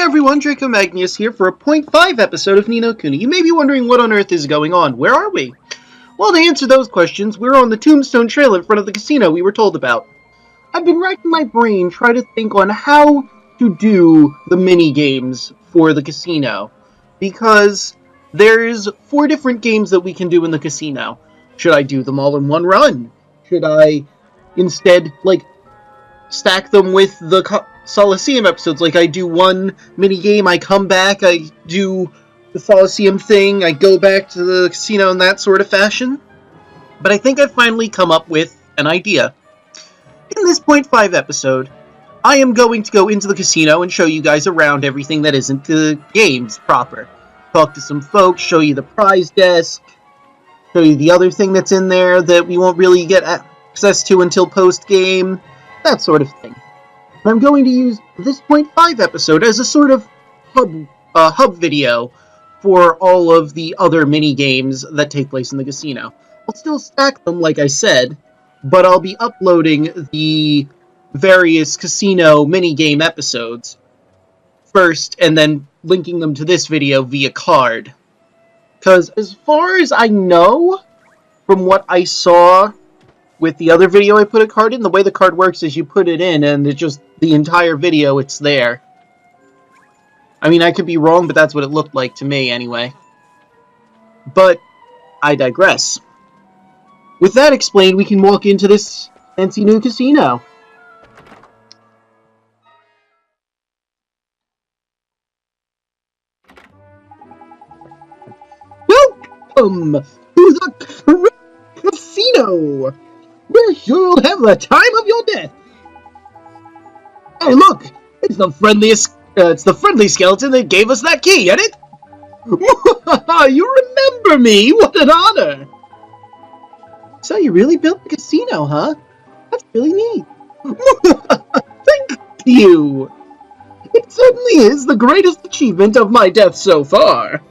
everyone, Draco Magnius here for a .5 episode of Ni no Kuni. You may be wondering what on earth is going on. Where are we? Well, to answer those questions, we're on the Tombstone Trail in front of the casino we were told about. I've been racking my brain trying to think on how to do the mini-games for the casino. Because there's 4 different games that we can do in the casino. Should I do them all in one run? Should I instead, stack them with the Coliseum episodes? Like, I do one mini-game, I come back, I do the Coliseum thing, I go back to the casino in that sort of fashion. But I think I've finally come up with an idea. In this .5 episode, I am going to go into the casino and show you guys around everything that isn't the games proper. Talk to some folks, show you the prize desk, show you the other thing that's in there that we won't really get access to until post-game, that sort of thing. I'm going to use this .5 episode as a sort of hub video for all of the other mini-games that take place in the casino. I'll still stack them, like I said, but I'll be uploading the various casino mini-game episodes first, and then linking them to this video via card. Because as far as I know, from what I saw with the other video I put a card in, the way the card works is you put it in, and it's just the entire video, it's there. I mean, I could be wrong, but that's what it looked like to me, anyway. But I digress. With that explained, we can walk into this fancy new casino. Welcome to the Crypt Casino, where you'll have the time of your death. Hey, look! It's the friendly skeleton that gave us that key, ain't it? You remember me? What an honor! So you really built the casino, huh? That's really neat. Thank you! It certainly is the greatest achievement of my death so far.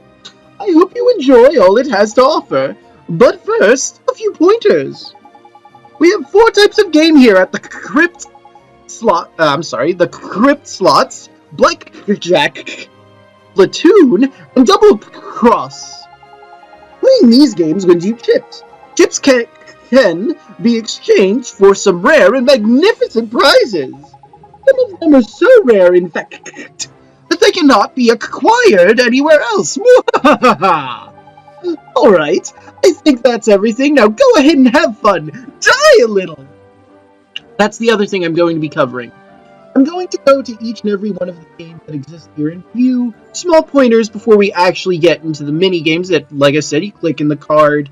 I hope you enjoy all it has to offer. But first, a few pointers. We have 4 types of game here at the Crypt slots, Blackjack, Platoon, and Double Cross. Playing these games wins you chips. Chips can be exchanged for some rare and magnificent prizes. Some of them are so rare, in fact, that they cannot be acquired anywhere else. Alright, I think that's everything. Now go ahead and have fun. Die a little! That's the other thing I'm going to be covering. I'm going to go to each and every one of the games that exist here and view small pointers before we actually get into the mini-games that, like I said, you click in the card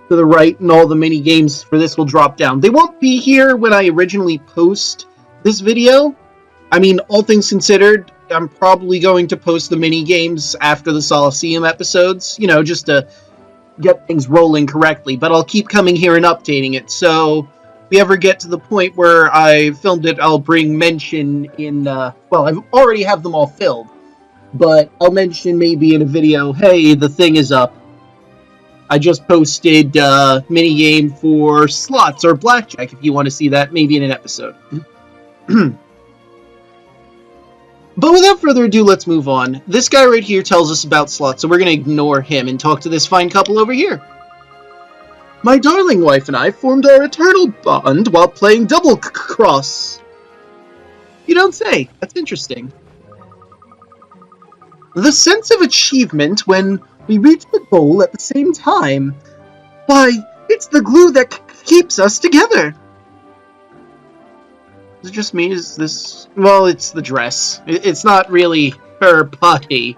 to the right and all the mini-games for this will drop down. They won't be here when I originally post this video. I mean, all things considered, I'm probably going to post the mini-games after the Coliseum episodes, you know, just to get things rolling correctly, but I'll keep coming here and updating it, so if we ever get to the point where I filmed it, I'll bring mention in, well, I already have them all filled, but I'll mention maybe in a video, hey, the thing is up. I just posted a mini-game for slots or blackjack, if you want to see that, maybe in an episode. But without further ado, let's move on. This guy right here tells us about slots, so we're going to ignore him and talk to this fine couple over here. My darling wife and I formed our eternal bond while playing Double Cross. You don't say. That's interesting. The sense of achievement when we reach the goal at the same time. Why, it's the glue that keeps us together. Is it just me? Is this... Well, it's the dress. It's not really her body.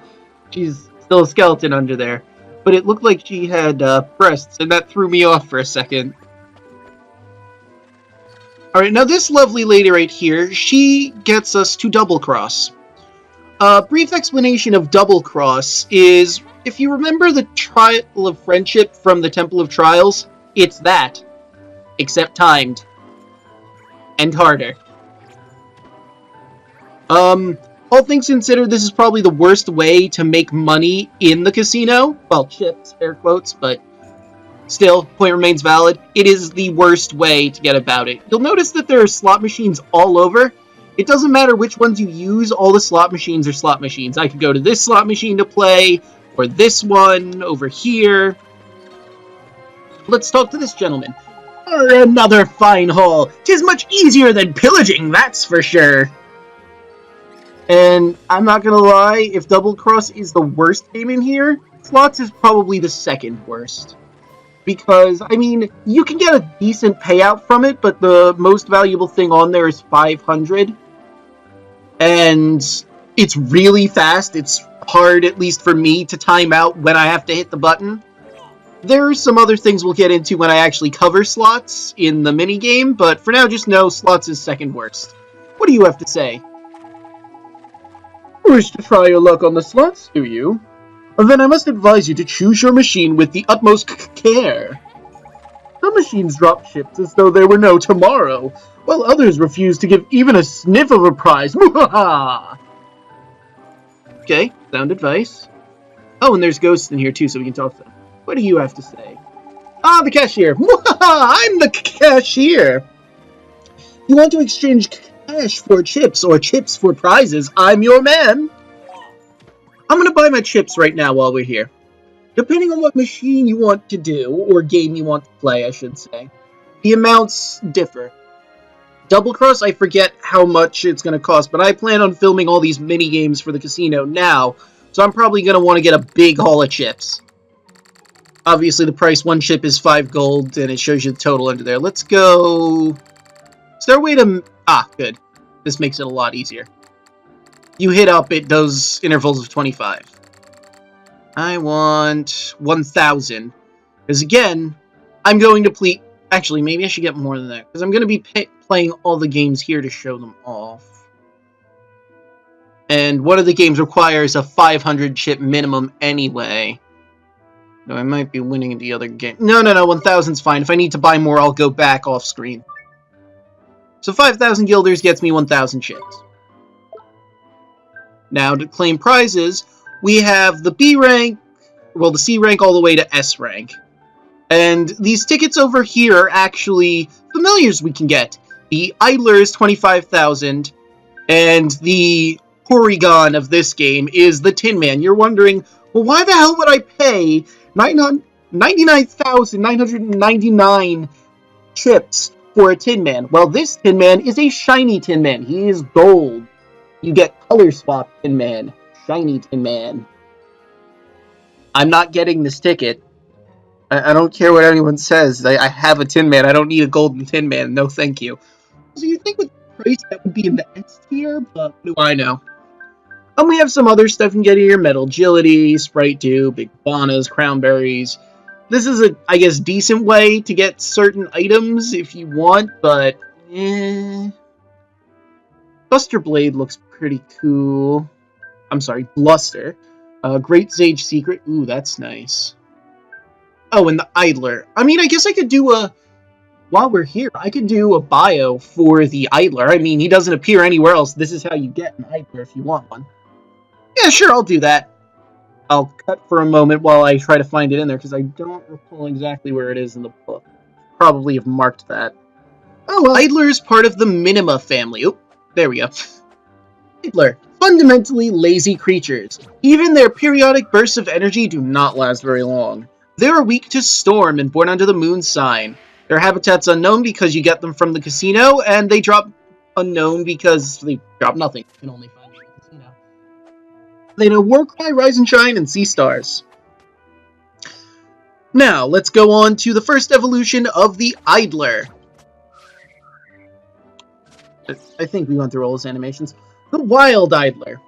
She's still a skeleton under there. But it looked like she had breasts, and that threw me off for a second. Alright, now this lovely lady right here, she gets us to Double Cross. A brief explanation of Double Cross is, if you remember the Trial of Friendship from the Temple of Trials, it's that. Except timed. And harder. All things considered, this is probably the worst way to make money in the casino. Well, chips, air quotes, but still, point remains valid. It is the worst way to get about it. You'll notice that there are slot machines all over, It doesn't matter which ones you use, all the slot machines are slot machines. I could go to this slot machine to play, or this one over here. Let's talk to this gentleman. Another fine haul. 'Tis much easier than pillaging, that's for sure. And I'm not gonna lie, if Double Cross is the worst game in here, Slots is probably the second worst. Because, I mean, you can get a decent payout from it, but the most valuable thing on there is 500. And it's really fast. It's hard, at least for me, to time out when I have to hit the button. There are some other things we'll get into when I actually cover Slots in the minigame, but for now, just know Slots is second worst. What do you have to say? Wish to try your luck on the slots, do you? Then I must advise you to choose your machine with the utmost care. Some machines drop chips as though there were no tomorrow, while others refuse to give even a sniff of a prize. Okay, sound advice. Oh, and there's ghosts in here too, so we can talk to them. What do you have to say? Ah, the cashier. I'm the cashier. You want to exchange cash for chips or chips for prizes? I'm your man. I'm going to buy my chips right now while we're here. Depending on what machine you want to do, or game you want to play, I should say, the amounts differ. Double Cross, I forget how much it's going to cost, but I plan on filming all these mini-games for the casino now, so I'm probably going to want to get a big haul of chips. Obviously, the price one chip is 5 gold, and it shows you the total under there. Let's go... Is there a way to... Ah, good. This makes it a lot easier. You hit up, it does intervals of 25. I want 1,000. Because again, I'm going to play... Actually, maybe I should get more than that. Because I'm going to be playing all the games here to show them off. And one of the games requires a 500 chip minimum anyway. No, I might be winning in the other game. No, 1,000's fine. If I need to buy more, I'll go back off screen. So 5,000 guilders gets me 1,000 chips. Now, to claim prizes, we have the B rank, well, the C rank all the way to S rank. And these tickets over here are actually familiars we can get. The Idler is 25,000, and the Porygon of this game is the Tin Man. You're wondering, well, why the hell would I pay 99,999 chips for a Tin Man? Well, this Tin Man is a shiny Tin Man. He is gold. You get color swap Tin Man. Shiny Tin Man. I'm not getting this ticket. I don't care what anyone says. I have a Tin Man. I don't need a golden Tin Man. No, thank you. So you think with the price that would be in the S tier, but what do I know? And we have some other stuff you can get here. Metal Agility, Sprite Dew, Big Bananas, Crownberries. This is a, I guess, decent way to get certain items if you want, but Buster Blade looks pretty cool. I'm sorry, Bluster. Great Sage Secret. Ooh, that's nice. Oh, and the Idler. I mean, I guess I could do a... While we're here, I could do a bio for the Idler. I mean, he doesn't appear anywhere else. This is how you get an Idler if you want one. Yeah, sure, I'll do that. I'll cut for a moment while I try to find it in there, because I don't recall exactly where it is in the book. Probably have marked that. Oh, well. Idler is part of the Minima family. Oh, there we go. Idler. Fundamentally lazy creatures. Even their periodic bursts of energy do not last very long. They are weak to storm and born under the moon sign. Their habitat's unknown because you get them from the casino, and they drop unknown because they drop nothing. You can only find them in the casino. They know Warcry, Rise and Shine, and Sea Stars. Now, let's go on to the first evolution of the Idler. I think we went through all those animations. The Wild Idler.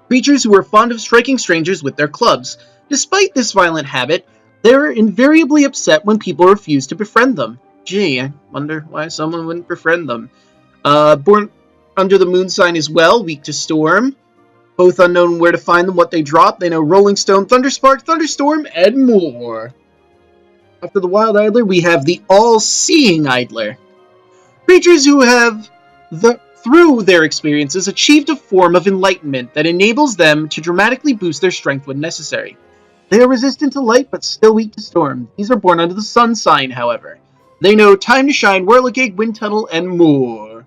Creatures who are fond of striking strangers with their clubs. Despite this violent habit, they're invariably upset when people refuse to befriend them. Gee, I wonder why someone wouldn't befriend them. Born under the moon sign as well, weak to storm. Both unknown where to find them, what they drop. They know Rolling Stone, Thunderspark, Thunderstorm, and more. After the Wild Idler, we have the All-Seeing Idler. Creatures who have, through their experiences, achieved a form of enlightenment that enables them to dramatically boost their strength when necessary. They are resistant to light, but still weak to storm. These are born under the sun sign, however. They know Time to Shine, Whirligig, Wind Tunnel, and more.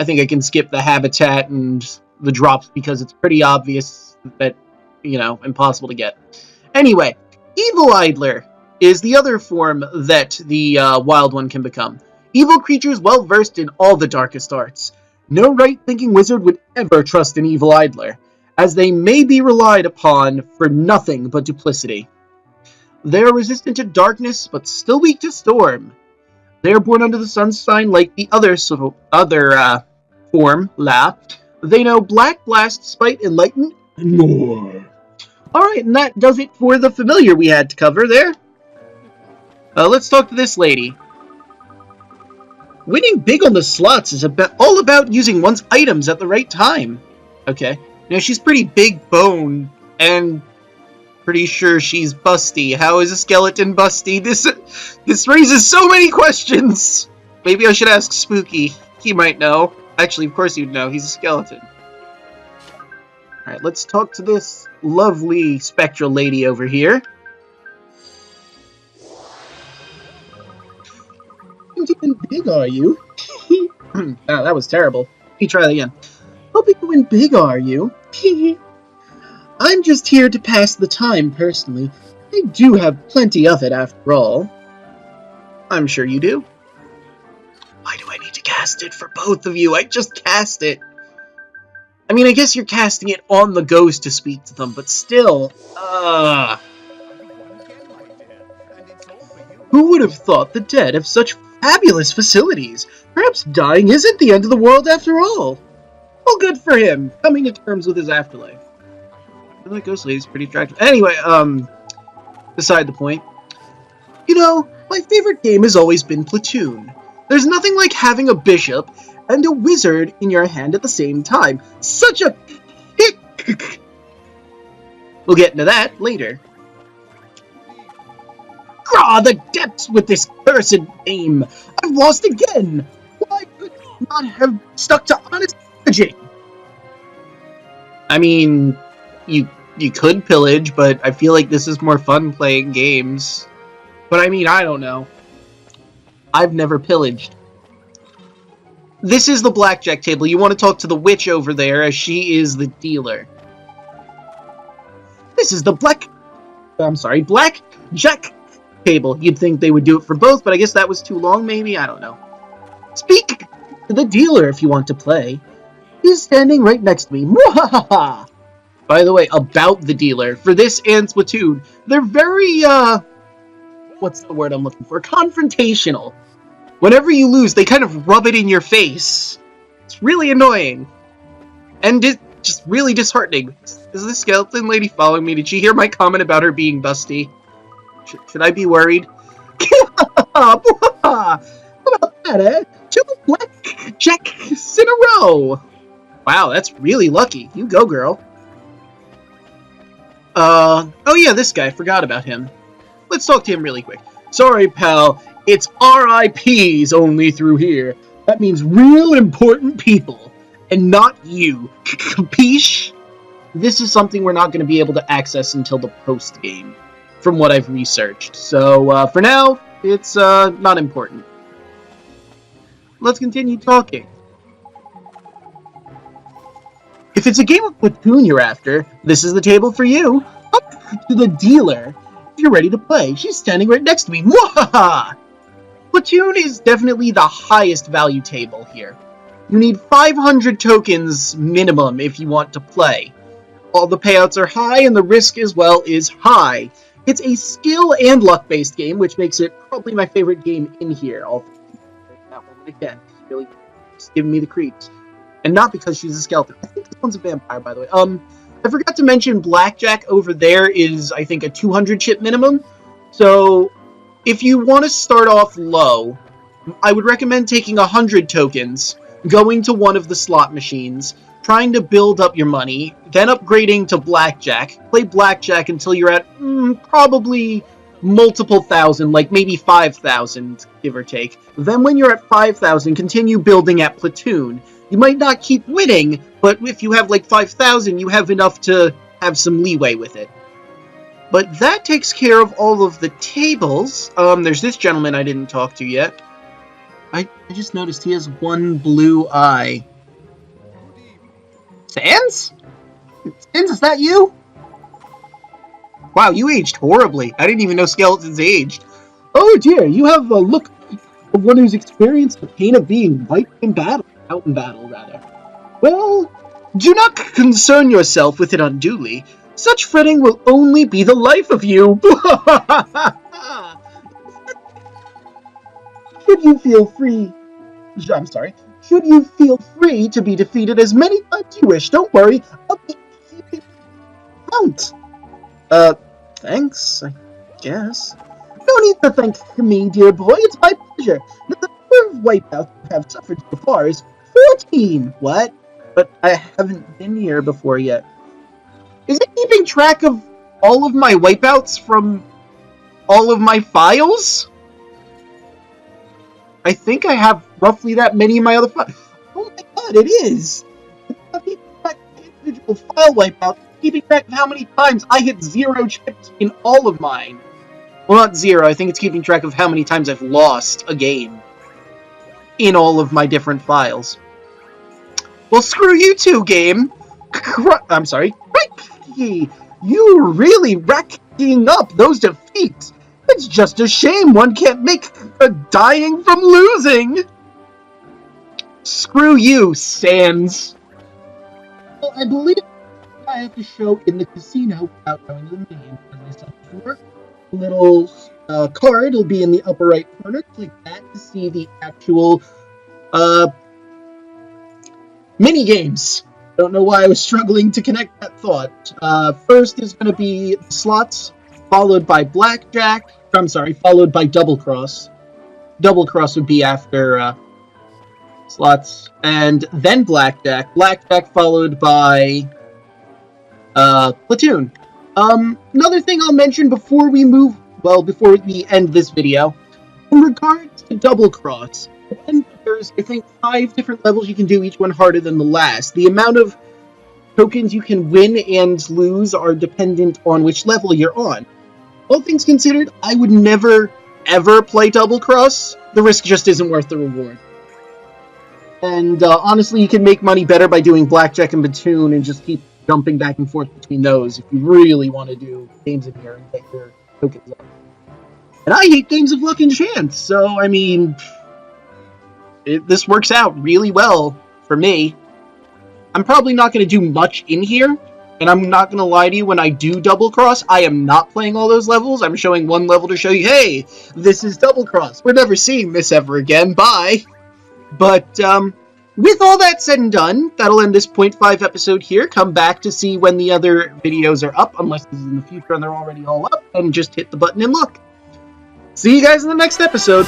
I think I can skip the habitat and the drops because it's pretty obvious that, you know, impossible to get. Anyway, Evil Idler is the other form that the wild one can become. Evil creatures well versed in all the darkest arts. No right-thinking wizard would ever trust an Evil Idler, as they may be relied upon for nothing but duplicity. They are resistant to darkness, but still weak to storm. They are born under the sunshine like the other form, La. They know Black, Blast, Spite, Enlighten, and more. Alright, and that does it for the familiar we had to cover there. Let's talk to this lady. Winning big on the slots is all about using one's items at the right time. Okay. Now, she's pretty big boned, and pretty sure she's busty. How is a skeleton busty? This raises so many questions! Maybe I should ask Spooky. He might know. Actually, of course he'd know. He's a skeleton. Alright, let's talk to this lovely spectral lady over here. You win big, are you? Oh, that was terrible. Let me try that again. Hoping to win big, are you? I'm just here to pass the time, personally. I do have plenty of it, after all. I'm sure you do. Why do I need to cast it for both of you? I just cast it. I mean, I guess you're casting it on the ghost to speak to them, but still, Who would have thought the dead have such fabulous facilities? Perhaps dying isn't the end of the world after all. Well, good for him, coming to terms with his afterlife. I feel like Ghost Lady's pretty attractive. Anyway, beside the point. You know, my favorite game has always been Platoon. There's nothing like having a bishop and a wizard in your hand at the same time. Such a kick! We'll get into that later. Grah, the depths with this cursed game! I've lost again! Why could you not have stuck to honest pillaging? I mean, you could pillage, but I feel like this is more fun playing games. But I mean, I don't know. I've never pillaged. This is the blackjack table. You want to talk to the witch over there, as she is the dealer. This is the blackjack table. You'd think they would do it for both, but I guess that was too long, maybe? I don't know. Speak to the dealer if you want to play. He's standing right next to me. Mwahaha! By the way, about the dealer, for this and Splatoon, they're very, what's the word I'm looking for? Confrontational. Whenever you lose, they kind of rub it in your face. It's really annoying. And just really disheartening. Is this skeleton lady following me? Did she hear my comment about her being busty? Should I be worried? How about that, eh? 2 blackjacks in a row! Wow, that's really lucky. You go, girl. Oh yeah, this guy. Forgot about him. Let's talk to him really quick. Sorry, pal. It's RIPs only through here. That means real important people. And not you. Capiche? This is something we're not going to be able to access until the post-game, from what I've researched. So, for now, it's, not important. Let's continue talking. If it's a game of Platoon you're after, this is the table for you. Up to the dealer. If you're ready to play, she's standing right next to me. Mwahaha! Platoon is definitely the highest value table here. You need 500 tokens minimum if you want to play. All the payouts are high and the risk as well is high. It's a skill and luck based game, which makes it probably my favorite game in here. That one again, it's really just giving me the creeps. And not because she's a skeleton. I think this one's a vampire, by the way. I forgot to mention blackjack over there is, I think, a 200 chip minimum. So, if you want to start off low, I would recommend taking 100 tokens, going to one of the slot machines, trying to build up your money, then upgrading to blackjack. Play blackjack until you're at probably multiple thousand, like maybe 5,000, give or take. Then when you're at 5,000, continue building at Platoon. You might not keep winning, but if you have like 5,000, you have enough to have some leeway with it. But that takes care of all of the tables. There's this gentleman I didn't talk to yet. I just noticed he has one blue eye. Sans? Sans, is that you? Wow, you aged horribly. I didn't even know skeletons aged. Oh dear, you have a look of one who's experienced the pain of being wiped in battle. Out in battle, rather. Well, do not concern yourself with it unduly. Such fretting will only be the life of you. Should you feel free... I'm sorry. Should you feel free to be defeated as many times as you wish, don't worry. I'll be keeping count. Thanks, I guess. No need to thank me, dear boy. It's my pleasure. Now, the number of wipeouts you have suffered so far is 14. What? But I haven't been here before yet. Is it keeping track of all of my wipeouts from all of my files? I think I have roughly that many in my other files. Oh my god, it is! It's not keeping track of individual file wipeouts. It's keeping track of how many times I hit 0 chips in all of mine. Well, not 0. I think it's keeping track of how many times I've lost a game in all of my different files. Well, screw you too, game. I'm sorry. You really racking up those defeats. It's just a shame one can't make a dying from losing. Screw you, Sans. Well, I believe I have to show in the casino without going to the game, as I said before. A little card will be in the upper right corner. Click that to see the actual mini games. Don't know why I was struggling to connect that thought. First is going to be slots, followed by blackjack. I'm sorry, followed by double cross. Double cross would be after slots, and then blackjack. Blackjack followed by platoon. Another thing I'll mention before we end this video, in regards to double cross, there's, I think, 5 different levels you can do, each one harder than the last. The amount of tokens you can win and lose are dependent on which level you're on. All things considered, I would never, ever play double cross. The risk just isn't worth the reward. And honestly, you can make money better by doing blackjack and platoon and just keep jumping back and forth between those if you really want to do games in here and get your tokens up. And I hate games of luck and chance, so, I mean, this works out really well for me. I'm probably not going to do much in here, and I'm not going to lie to you, when I do double cross, I am not playing all those levels. I'm showing one level to show you, hey, this is double cross. We're never seeing this ever again. Bye. But, with all that said and done, that'll end this 0.5 episode here. Come back to see when the other videos are up, unless this is in the future and they're already all up, and just hit the button and look. See you guys in the next episode.